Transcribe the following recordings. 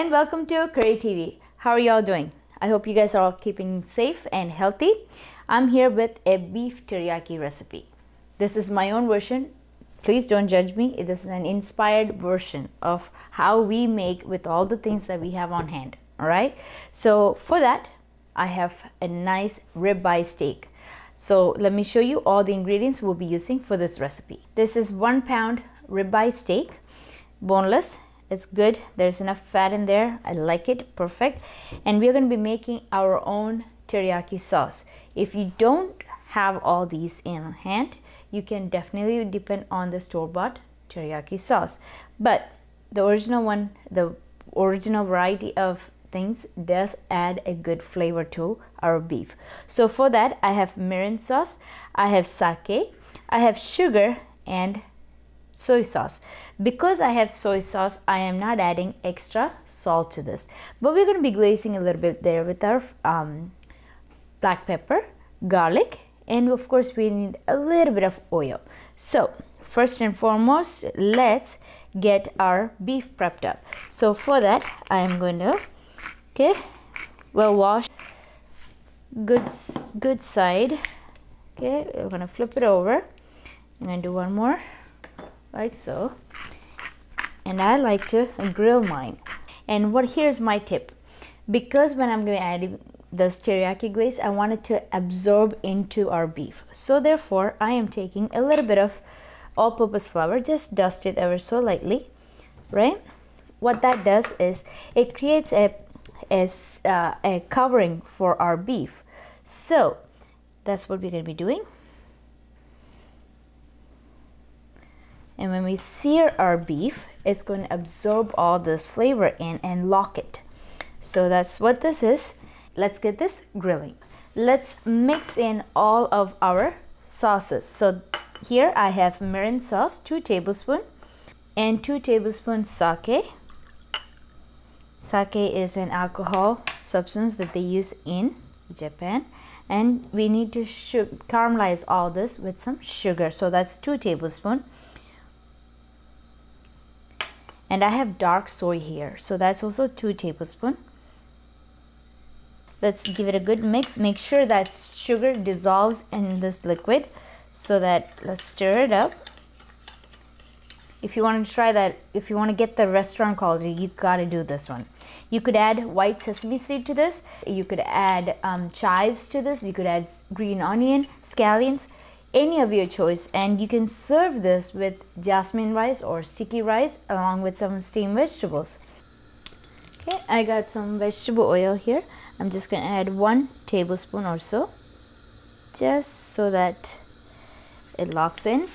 and welcome to Curry TV. How are y'all doing? I hope you guys are all keeping safe and healthy. I'm here with a beef teriyaki recipe. This is my own version. Please don't judge me. This is an inspired version of how we make with all the things that we have on hand. All right. So for that, I have a nice ribeye steak. So let me show you all the ingredients we'll be using for this recipe. This is 1 pound ribeye steak, boneless. It's good. There's enough fat in there. I like it. Perfect. And we're going to be making our own teriyaki sauce. If you don't have all these in hand, you can definitely depend on the store-bought teriyaki sauce. But the original one, the original variety of things does add a good flavor to our beef. So for that, I have mirin sauce, I have sake, I have sugar and soy sauce. Because I have soy sauce, I am not adding extra salt to this, but we're going to be glazing a little bit there with our black pepper, garlic, and of course we need a little bit of oil. So first and foremost, let's get our beef prepped up. So for that, I am going to well wash, good side. Okay, we're going to flip it over. I'm going to do one more like so, and I like to grill mine. And here's my tip, because when I'm going to add this teriyaki glaze, I want it to absorb into our beef. So therefore, I am taking a little bit of all-purpose flour, just dust it ever so lightly, right? What that does is it creates a covering for our beef. So that's what we're going to be doing. And when we sear our beef, it's going to absorb all this flavor in and lock it. So that's what this is. Let's get this grilling. Let's mix in all of our sauces. So here I have mirin sauce, 2 tablespoons, and 2 tablespoons sake. Sake is an alcohol substance that they use in Japan. And we need to caramelize all this with some sugar. So that's 2 tablespoons. And I have dark soy here, so that's also 2 tablespoons. Let's give it a good mix. Make sure that sugar dissolves in this liquid, so that let's stir it up. If you want to try that, if you want to get the restaurant quality, you gotta do this one. You could add white sesame seed to this. You could add chives to this. You could add green onion, scallions, any of your choice, and you can serve this with jasmine rice or sticky rice along with some steamed vegetables. Okay, I got some vegetable oil here. I'm just going to add 1 tablespoon or so, just so that it locks in.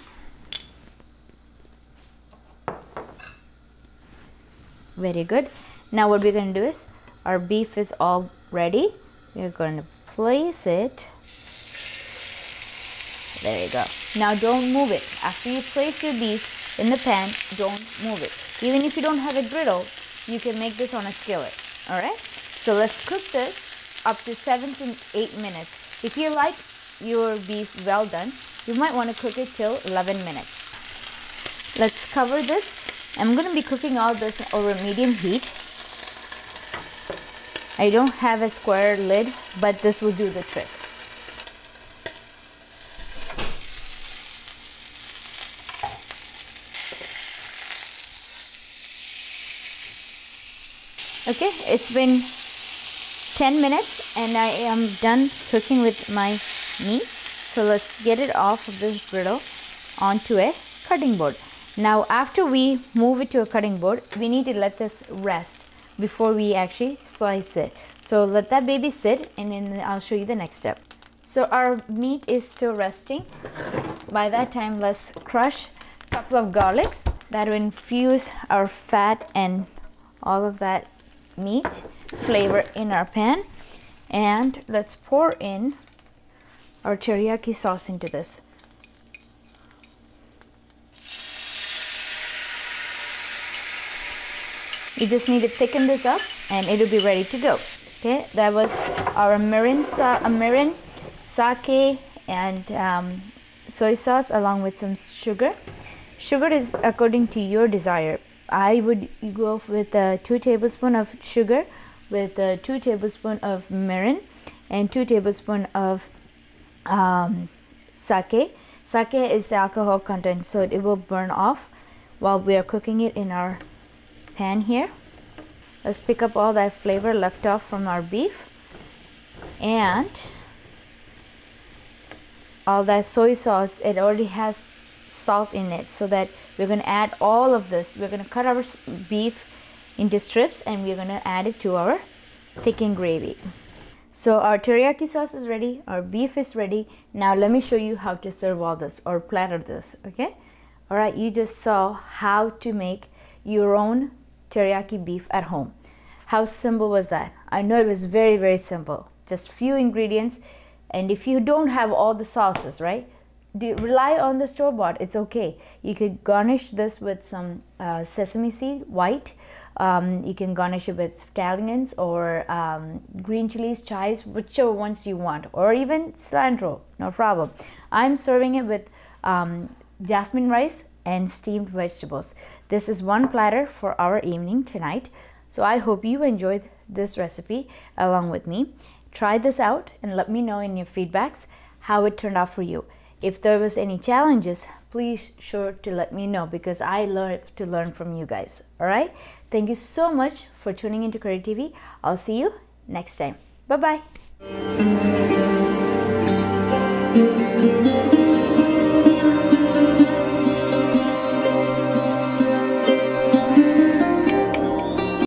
Very good. Now what we're going to do is, our beef is all ready. We're going to place it. There you go. Now don't move it. After you place your beef in the pan, don't move it. Even if you don't have a griddle, you can make this on a skillet. Alright? So let's cook this up to 7 to 8 minutes. If you like your beef well done, you might want to cook it till 11 minutes. Let's cover this. I'm going to be cooking all this over medium heat. I don't have a square lid, but this will do the trick. Okay, it's been 10 minutes and I am done cooking with my meat. So let's get it off of this griddle onto a cutting board. Now after we move it to a cutting board, we need to let this rest before we actually slice it. So let that baby sit, and then I'll show you the next step. So our meat is still resting. By that time, let's crush a couple of garlics that will infuse our fat and all of that meat flavor in our pan. And let's pour in our teriyaki sauce into this. You just need to thicken this up and it'll be ready to go. Okay, that was our mirin, sake, and soy sauce along with some sugar. Sugar is according to your desire. I would go with 2 tablespoons of sugar, with 2 tablespoons of mirin, and 2 tablespoons of sake. Sake is the alcohol content, so it will burn off while we are cooking it in our pan here. Let's pick up all that flavor left off from our beef, and all that soy sauce. It already has salt in it, so that we're going to add all of this. We're going to cut our beef into strips, and we're going to add it to our thickened gravy. So our teriyaki sauce is ready, our beef is ready. Now let me show you how to serve all this or platter this. Okay, all right, you just saw how to make your own teriyaki beef at home. How simple was that? I know it was very, very simple, just few ingredients. And if you don't have all the sauces, right, rely on the store-bought. It's okay. You could garnish this with some sesame seed, white. You can garnish it with scallions or green chilies, chives, whichever ones you want, or even cilantro, no problem. I'm serving it with jasmine rice and steamed vegetables. This is one platter for our evening tonight. So I hope you enjoyed this recipe along with me. Try this out and let me know in your feedbacks how it turned out for you. If there was any challenges, please sure to let me know, because I love to learn from you guys. All right, thank you so much for tuning into Curry TV. I'll see you next time. Bye bye.